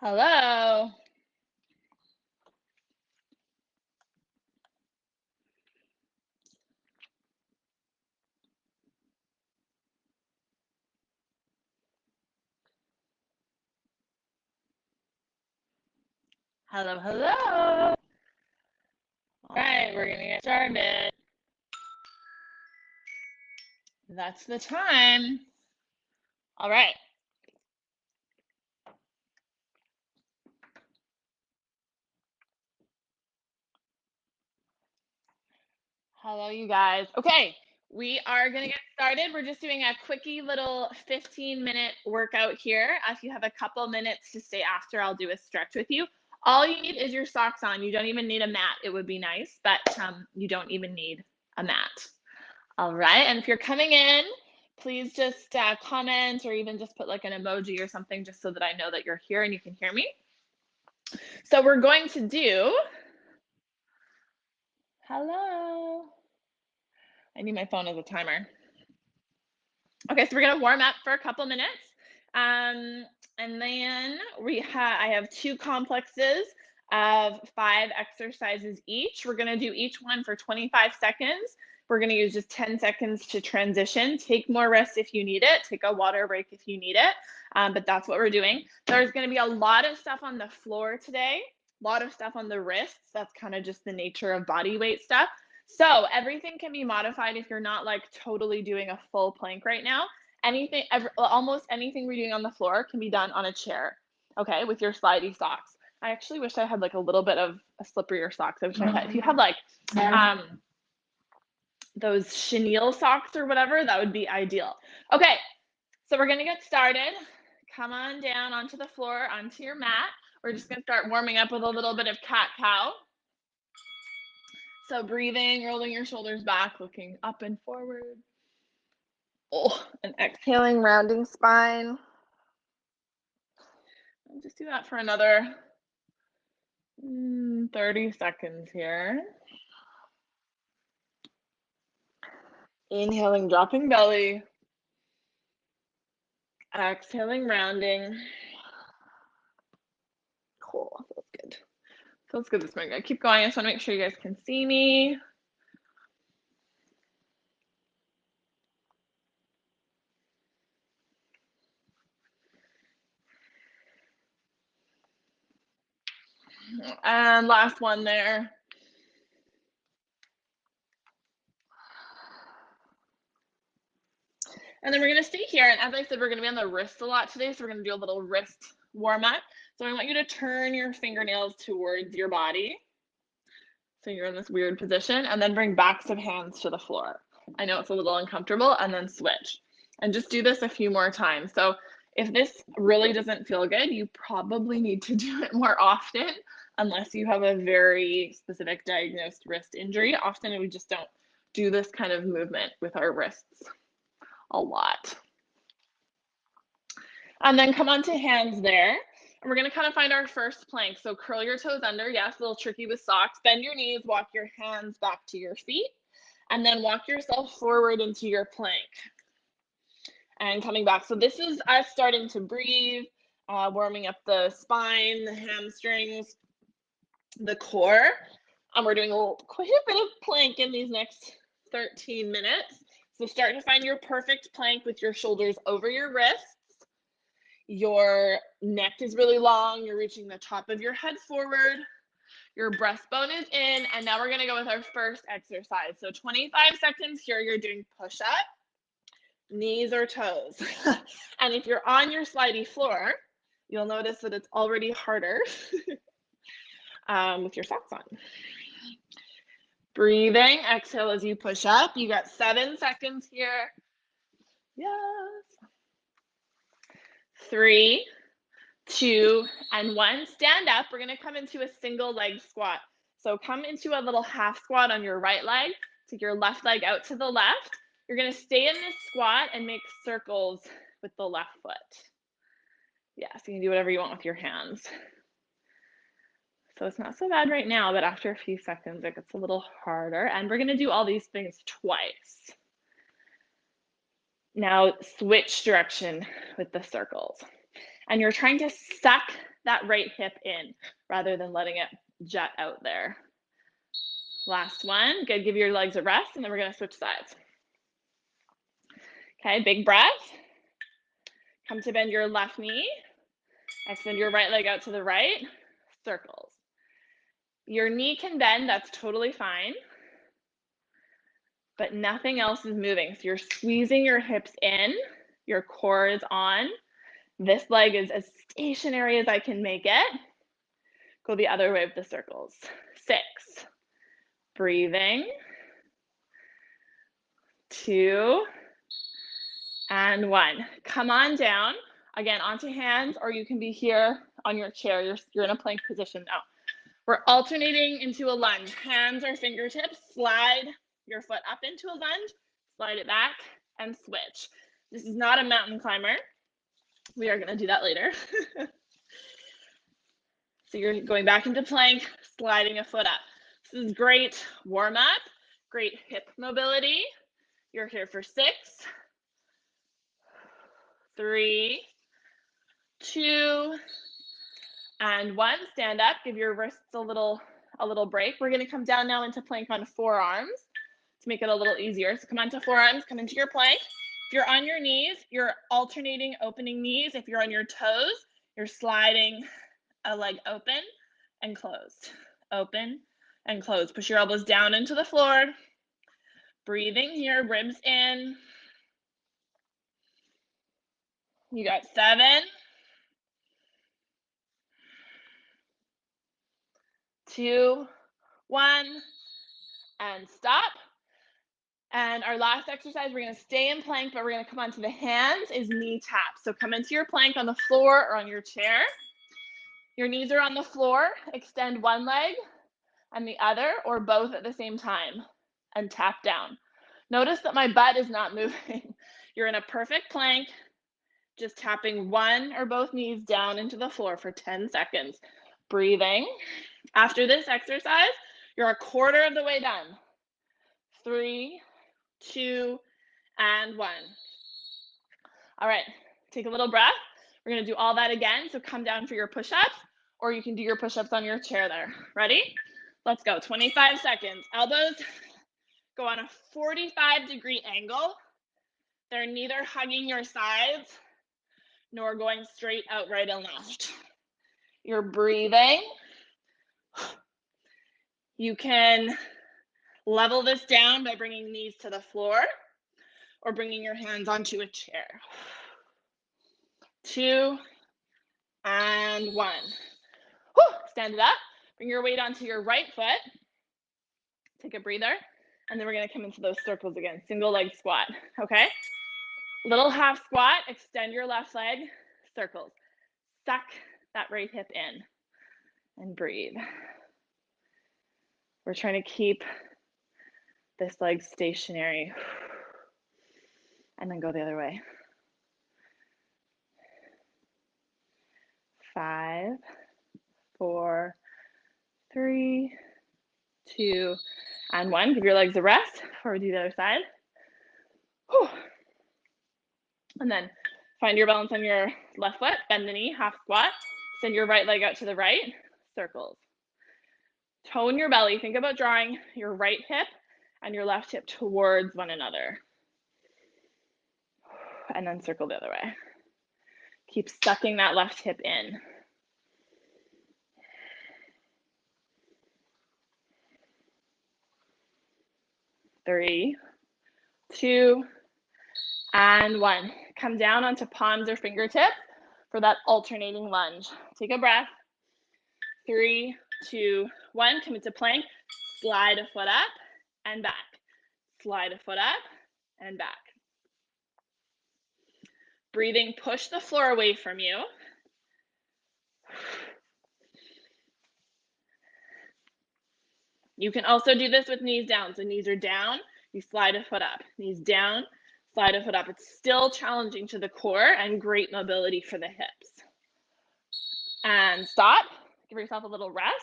Hello. Hello, hello. All right, we're gonna get started. That's the time. All right. Hello, you guys. Okay, we are gonna get started. We're just doing a quickie little 15-minute workout here. If you have a couple minutes to stay after, I'll do a stretch with you. All you need is your socks on. You don't even need a mat. It would be nice, but you don't even need a mat. All right, and if you're coming in, please just comment or even just put like an emoji or something just so that I know that you're here and you can hear me. So we're going to do, hello. I need my phone as a timer. Okay, so we're gonna warm up for a couple minutes. And then I have 2 complexes of 5 exercises each. We're gonna do each one for 25 seconds. We're gonna use just 10 seconds to transition. Take more rest if you need it. Take a water break if you need it. But that's what we're doing. There's gonna be a lot of stuff on the floor today, a lot of stuff on the wrists. That's kind of just the nature of body weight stuff. So everything can be modified if you're not like totally doing a full plank right now. Almost anything we're doing on the floor can be done on a chair, okay, with your slidey socks. I actually wish I had like a little bit of a slipperier socks. I wish I had. If you have like those chenille socks or whatever, that would be ideal. Okay, so we're gonna get started. Come on down onto the floor, onto your mat. We're just gonna start warming up with a little bit of cat-cow. So breathing, rolling your shoulders back, looking up and forward. Oh, and exhaling, rounding spine. I'll just do that for another 30 seconds here. Inhaling, dropping belly. Exhaling, rounding. Cool, feels good. Feels good this morning. I keep going. I just want to make sure you guys can see me. And last one there. And then we're going to stay here. And as I said, we're going to be on the wrist a lot today. So we're going to do a little wrist warm up. So I want you to turn your fingernails towards your body. So you're in this weird position, and then bring backs of hands to the floor. I know it's a little uncomfortable, and then switch. And just do this a few more times. So if this really doesn't feel good, you probably need to do it more often, unless you have a very specific diagnosed wrist injury. Often we just don't do this kind of movement with our wrists a lot. And then come onto hands there. And we're gonna kind of find our first plank. So curl your toes under. Yes, a little tricky with socks. Bend your knees, walk your hands back to your feet, and then walk yourself forward into your plank. And coming back. So this is us starting to breathe, warming up the spine, the hamstrings, the core. And we're doing quite a bit of plank in these next 13 minutes. So start to find your perfect plank with your shoulders over your wrists. Your neck is really long. You're reaching the top of your head forward. Your breastbone is in. And now we're going to go with our first exercise. So 25 seconds here, you're doing push-up, knees or toes. And if you're on your slidey floor, you'll notice that it's already harder with your socks on. Breathing, exhale as you push up. You got 7 seconds here. Yes. 3, 2, and 1. Stand up. We're going to come into a single leg squat. So come into a little half squat on your right leg. Take your left leg out to the left. You're going to stay in this squat and make circles with the left foot. Yeah, so you can do whatever you want with your hands. So it's not so bad right now, but after a few seconds, it gets a little harder. And we're going to do all these things twice. Now switch direction with the circles. And you're trying to suck that right hip in rather than letting it jet out there. Last one. Good. Give your legs a rest, and then we're going to switch sides. Okay, big breath. Come to bend your left knee. Extend your right leg out to the right. Circles. Your knee can bend. That's totally fine. But nothing else is moving. So you're squeezing your hips in. Your core is on. This leg is as stationary as I can make it. Go the other way with the circles. 6. Breathing. 2. And 1. Come on down. Again, onto hands, or you can be here on your chair. You're in a plank position now. We're alternating into a lunge. Hands or fingertips. Slide your foot up into a lunge. Slide it back and switch. This is not a mountain climber. We are going to do that later. So you're going back into plank, sliding a foot up. This is great warm up, great hip mobility. You're here for 6, 3, 2, and 1. Stand up, give your wrists a little break. We're going to come down now into plank on forearms to make it a little easier. So come onto forearms, come into your plank. If you're on your knees, you're alternating opening knees. If you're on your toes, you're sliding a leg open and closed. Open and closed. Push your elbows down into the floor. Breathing here, ribs in. You got 7, 2, 1, and stop. And our last exercise, we're going to stay in plank, but we're going to come onto the hands, is knee taps. So come into your plank on the floor or on your chair. Your knees are on the floor. Extend one leg and the other, or both at the same time, and tap down. Notice that my butt is not moving. You're in a perfect plank, just tapping one or both knees down into the floor for 10 seconds. Breathing. After this exercise, you're a quarter of the way done. 3, 2, and 1. All right, take a little breath. We're going to do all that again. So come down for your push-ups, or you can do your push-ups on your chair there. Ready? Let's go. 25 seconds. Elbows go on a 45-degree angle. They're neither hugging your sides nor going straight out right and left. You're breathing. You can level this down by bringing knees to the floor or bringing your hands onto a chair. 2, and 1. Whew. Stand it up. Bring your weight onto your right foot. Take a breather. And then we're going to come into those circles again. Single leg squat. Okay? Little half squat. Extend your left leg. Circles. Suck that right hip in. And breathe. We're trying to keep this leg stationary. And then go the other way. 5, 4, 3, 2, and 1. Give your legs a rest before we do the other side. Whew. And then find your balance on your left foot. Bend the knee, half squat. Send your right leg out to the right. Circles. Tone your belly. Think about drawing your right hip and your left hip towards one another. And then circle the other way. Keep sucking that left hip in. 3, 2, and 1. Come down onto palms or fingertips for that alternating lunge. Take a breath. 3, 2, 1. Come into plank. Slide a foot up and back. Slide a foot up and back. Breathing, push the floor away from you. You can also do this with knees down. So knees are down, you slide a foot up. Knees down, slide a foot up. It's still challenging to the core and great mobility for the hips. And stop. Give yourself a little rest.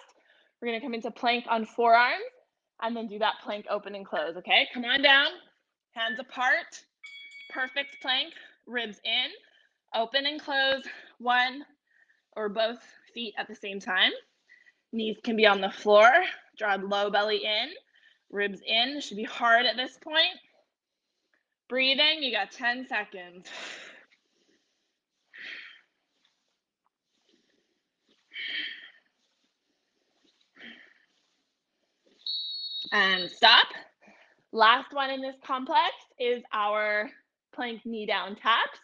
We're going to come into plank on forearms and then do that plank open and close, okay? Come on down, hands apart, perfect plank, ribs in, open and close, one or both feet at the same time. Knees can be on the floor. Draw low belly in, ribs in. It should be hard at this point. Breathing, you got 10 seconds. And stop. Last one in this complex is our plank knee down taps.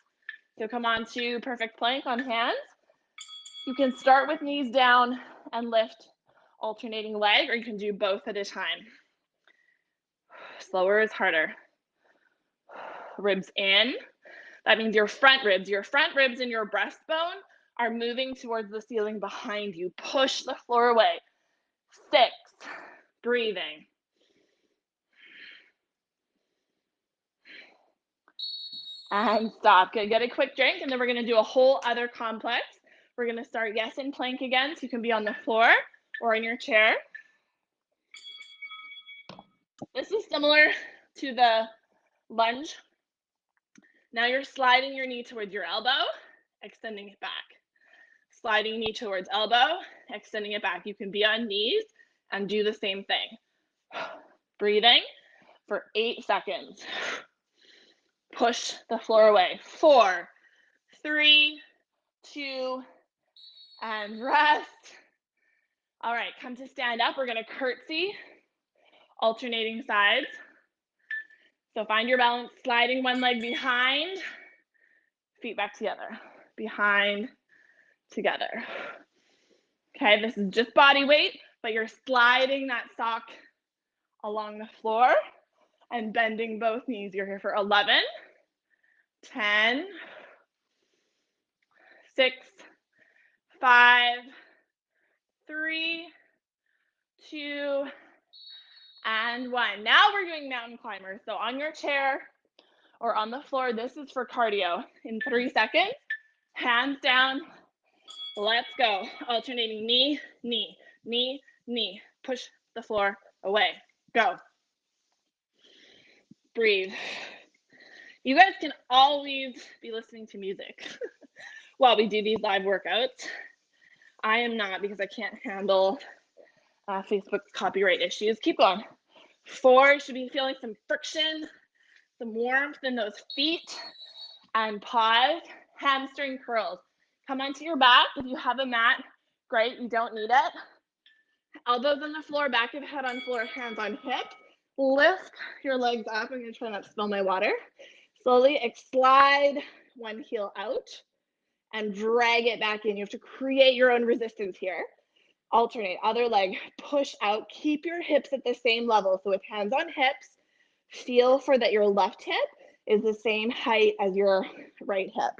So come on to perfect plank on hands. You can start with knees down and lift alternating leg, or you can do both at a time. Slower is harder. Ribs in. That means your front ribs and your breastbone are moving towards the ceiling behind you. Push the floor away. 6. Breathing. And stop. Good. Get a quick drink, and then we're going to do a whole other complex. We're going to start, yes, in plank again, so you can be on the floor or in your chair. This is similar to the lunge. Now you're sliding your knee towards your elbow, extending it back. Sliding knee towards elbow, extending it back. You can be on knees and do the same thing. Breathing for 8 seconds. Push the floor away. 4, 3, 2, and rest. All right, come to stand up. We're going to curtsy, alternating sides. So find your balance, sliding one leg behind, feet back together, behind, together. Okay, this is just body weight, but you're sliding that sock along the floor and bending both knees. You're here for 11, 10, 6, 5, 3, 2, and 1. Now we're doing mountain climbers. So on your chair or on the floor, this is for cardio. In 3 seconds, hands down, let's go. Alternating knee, knee, knee, knee. Push the floor away. Go. Breathe. You guys can always be listening to music while we do these live workouts. I am not, because I can't handle Facebook's copyright issues. Keep going. 4, should be feeling some friction, some warmth in those feet. And pause. Hamstring curls. Come onto your back. If you have a mat, great. You don't need it. Elbows on the floor, back of head on floor, hands on hip. Lift your legs up. I'm going to try not to spill my water. Slowly slide one heel out and drag it back in. You have to create your own resistance here. Alternate. Other leg. Push out. Keep your hips at the same level. So with hands on hips, feel for that your left hip is the same height as your right hip.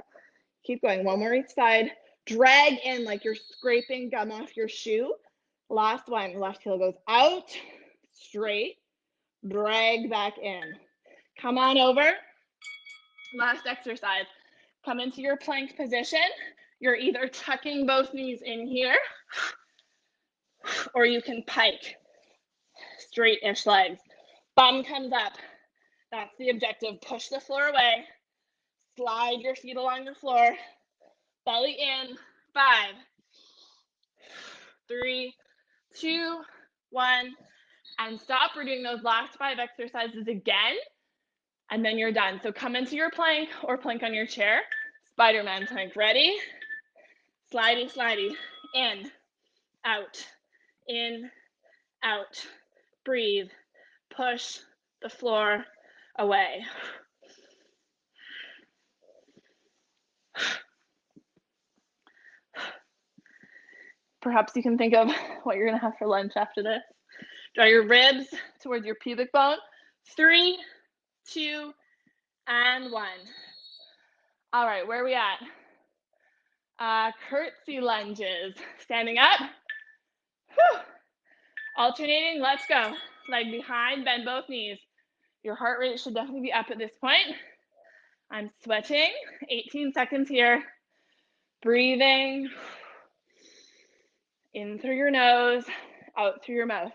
Keep going. One more each side. Drag in like you're scraping gum off your shoe. Last one. Left heel goes out, straight, drag back in. Come on over. Last exercise. Come into your plank position. You're either tucking both knees in here, or you can pike. Straight-ish legs. Bum comes up. That's the objective. Push the floor away. Slide your feet along the floor. Belly in. 5, 3, 2, 1, and stop. We're doing those last 5 exercises again, and then you're done. So come into your plank or plank on your chair. Spider-Man plank. Ready? Slidey, slidey. In, out, in, out. Breathe. Push the floor away. Perhaps you can think of what you're going to have for lunch after this. Draw your ribs towards your pubic bone. 3, 2, and 1. All right, where are we at? Curtsy lunges. Standing up. Whew. Alternating, let's go. Leg behind, bend both knees. Your heart rate should definitely be up at this point. I'm sweating. 18 seconds here. Breathing in through your nose, out through your mouth.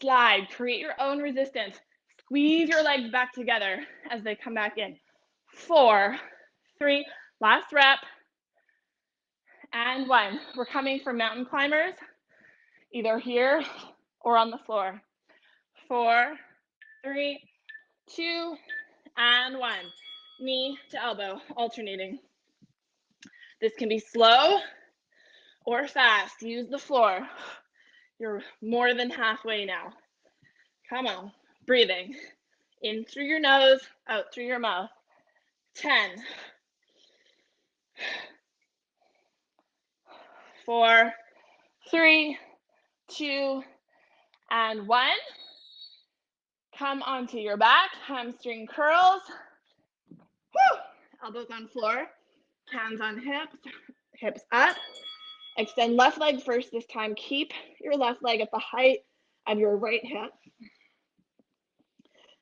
Slide, create your own resistance. Squeeze your legs back together as they come back in. 4, 3, last rep, And 1. We're coming for mountain climbers, either here or on the floor. 4, 3, 2, and 1. Knee to elbow, alternating. This can be slow or fast. Use the floor. You're more than halfway now. Come on. Breathing. In through your nose, out through your mouth. 10. 4, 3, 2, and 1. Come onto your back, hamstring curls. Woo! Elbows on floor, hands on hips, hips up. Extend left leg first this time. Keep your left leg at the height of your right hip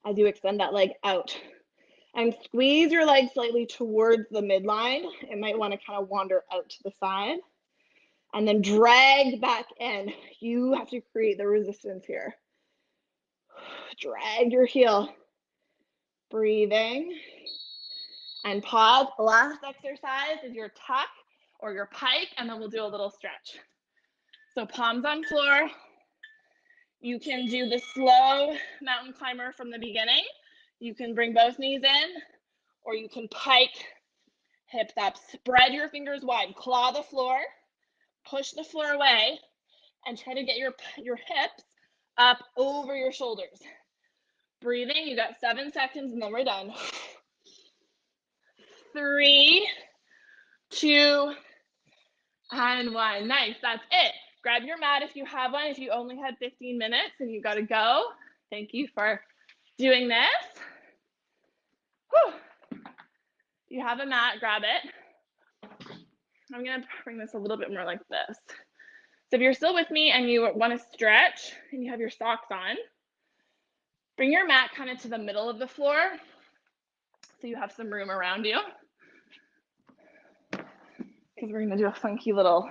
as you extend that leg out. And squeeze your leg slightly towards the midline. It might want to kind of wander out to the side. And then drag back in. You have to create the resistance here. Drag your heel. Breathing. And pause. Last exercise is your tuck or your pike, and then we'll do a little stretch. So palms on floor. You can do the slow mountain climber from the beginning. You can bring both knees in, or you can pike, hips up. Spread your fingers wide. Claw the floor. Push the floor away, and try to get your hips up over your shoulders. Breathing. You got 7 seconds, and then we're done. 3, 2, and 1. Nice. That's it. Grab your mat if you have one. If you only had 15 minutes and you got to go, thank you for doing this. Whew. You have a mat, grab it. I'm going to bring this a little bit more like this. So if you're still with me and you want to stretch and you have your socks on, bring your mat kind of to the middle of the floor so you have some room around you. Because we're going to do a funky little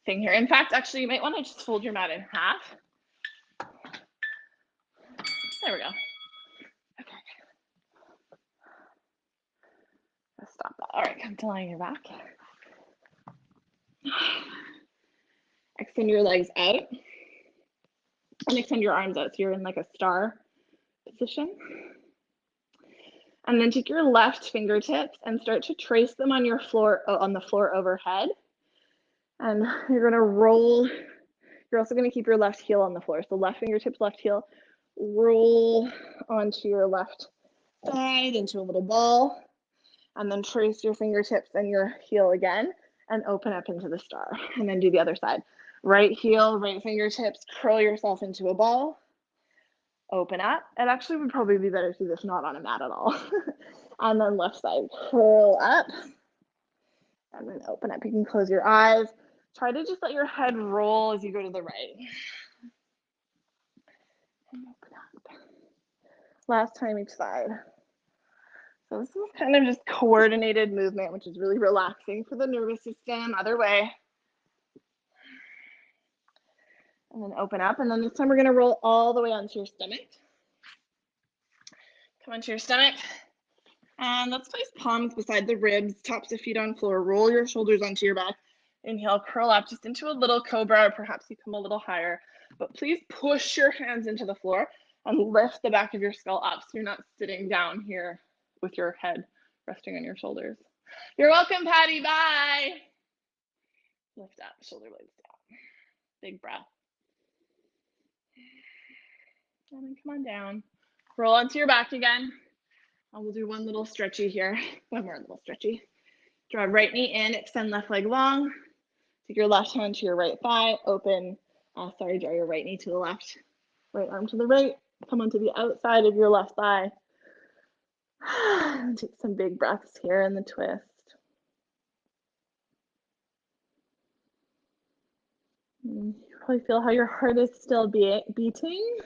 thing here. In fact, actually, you might want to just fold your mat in half. There we go. Okay. Let's stop that. All right, come to lying your back. Extend your legs out. And extend your arms out so you're in like a star position. And then take your left fingertips and start to trace them on your floor, on the floor overhead. And you're going to roll. You're also going to keep your left heel on the floor. So left fingertips, left heel, roll onto your left side into a little ball. And then trace your fingertips and your heel again and open up into the star. And then do the other side. Right heel, right fingertips, curl yourself into a ball. Open up. It actually would probably be better to do this not on a mat at all. And then left side, curl up. And then open up. You can close your eyes. Try to just let your head roll as you go to the right. And open up. Last time each side. So this is kind of just coordinated movement, which is really relaxing for the nervous system. Other way. And then open up. And then this time we're going to roll all the way onto your stomach. Come onto your stomach. And let's place palms beside the ribs, tops of feet on floor. Roll your shoulders onto your back. Inhale, curl up just into a little cobra, or perhaps you come a little higher. But please push your hands into the floor and lift the back of your skull up so you're not sitting down here with your head resting on your shoulders. You're welcome, Patty. Bye. Lift up, shoulder blades down. Big breath. And then come on down. Roll onto your back again. And we'll do one little stretchy here. One more little stretchy. Draw right knee in, extend left leg long. Take your left hand to your right thigh, open, draw your right knee to the left, right arm to the right. Come onto the outside of your left thigh. And take some big breaths here in the twist. You probably feel how your heart is still beating,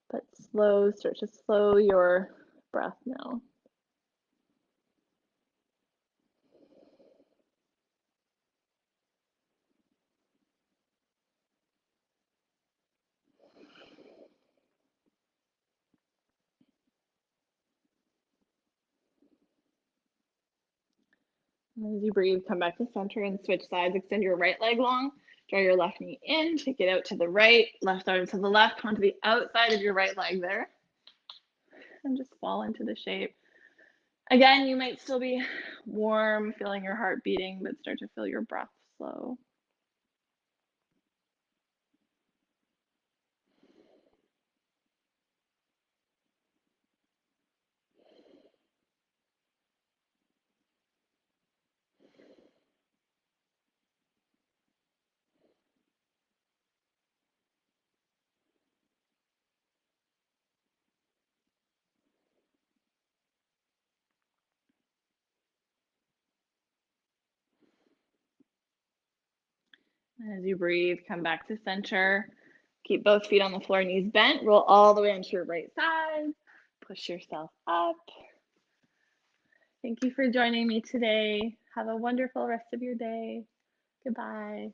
but start to slow your breath now. And as you breathe, come back to center and switch sides. Extend your right leg long. Draw your left knee in. Take it out to the right. Left arm to the left. Come to the outside of your right leg there. And just fall into the shape. Again, you might still be warm, feeling your heart beating, but start to feel your breath slow. As you breathe, come back to center. Keep both feet on the floor, knees bent. Roll all the way onto your right side. Push yourself up. Thank you for joining me today. Have a wonderful rest of your day. Goodbye.